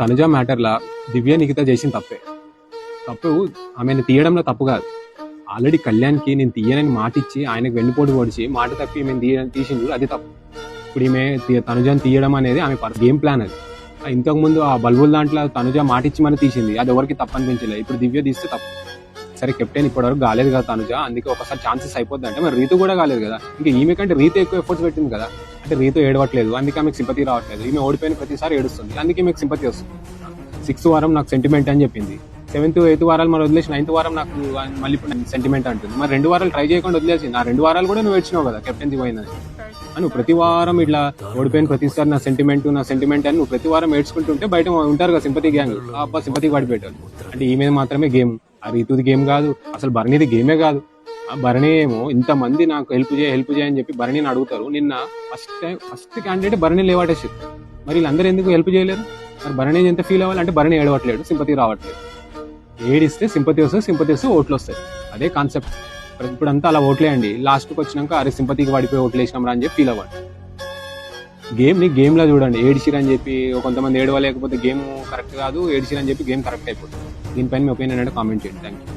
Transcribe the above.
తనుజ మ్యాటర్‌లా దివ్య, నిఖిత చేసిన తప్పే. తప్పు ఆమెను తీయడంలో తప్పు కాదు. ఆల్రెడీ కళ్యాణ్‌కి నేను తీయనని మాటిచ్చి ఆయనకు వెన్నుపోటు పొడిచి మాట తప్పి ఈమెను తీసింది చూడు, అది తప్పు. ఇప్పుడు ఈమె తనుజని తీయడం అనేది ఆమె గేమ్ ప్లాన్ అది. ఇంతకుముందు ఆ బల్బుల దాంట్లో తనుజ మాటిచ్చి మరి తీసింది, అది ఎవరికి తప్పు అనిపించలేదు. ఇప్పుడు దివ్య తీస్తే తప్పు. సరే కెప్టెన్ ఇప్పటివరకు కాలేదు కదా తనుజ, అందుకే ఒకసారి ఛాన్సెస్ అయిపోద్ది అంటే మరి రీతు కూడా కాలేదు కదా. ఇంకా ఈమె కంటే రీతు ఎక్కువ ఎఫర్ట్స్ పెట్టింది కదా. అంటే రీతు ఏడవట్లేదు, అందుకే ఆమెకు సింపతి రావట్లేదు. ఈమె ఓడిపోయిన ప్రతిసారి ఏడుస్తుంది, అందుకే మీకు సింపతి వస్తుంది. 6th వారం నాకు సెంటిమెంట్ అని చెప్పింది, 7th 8th వారాలు మరి వదిలేసి 9th వారం నాకు మళ్ళీ ఇప్పుడు సెంటిమెంట్ అంటుంది. మరి 2 వారాలు ట్రై చేయకుండా వదిలేసింది. ఆ 2 వారాలు కూడా నువ్వు ఏడ్చినావు కదా కెప్టెన్సీ పోయిందని. నువ్వు ప్రతి వారం ఇట్లా ఓడిపోయిన ప్రతిసారి నా సెంటిమెంట్ అని నువ్వు ప్రతి వారం ఏడ్చుకుంటుంటే బయట ఉంటారు కదా సింపతి గ్యాంగ్, అబ్బా సింపతి పడిపెట్టారు. అంటే ఈమె మాత్రమే గేమ్, ఆ రీతుది గేమ్ కాదు, అసలు భరణిది గేమే కాదు. ఆ భరణి ఏమో ఇంతమంది నాకు హెల్ప్ చేయని చెప్పి భరణిని అడుగుతారు. నిన్న ఫస్ట్ క్యాండిడేట్ భరణి లేవాటేసి, మరి వీళ్ళందరూ ఎందుకు హెల్ప్ చేయలేరు? మరి భరణి ఎంత ఫీల్ అవ్వాలి అంటే భరణి ఏడవట్లేడు, సింపతి రావట్లేదు. ఏడిస్తే సింపతి వస్తే ఓట్లు వస్తాయి. అదే కాన్సెప్ట్. ఇప్పుడు అంతా అలా ఓట్లేయండి, లాస్ట్కి వచ్చినాక అరే సింపతికి పడిపోయి ఓట్లు వేసినాం అని చెప్పి ఫీల్ అవ్వండి. గేమ్లా చూడండి. ఏడిసిరని చెప్పి కొంతమంది ఏడవలేకపోతే గేమ్ కరెక్ట్ కాదు, ఏడిసిరని చెప్పి గేమ్ కరెక్ట్ అయిపోతుంది. దీనిపైన మీ ఒపీనియన్ అంటే కామెంట్ చేయండి. Thank you.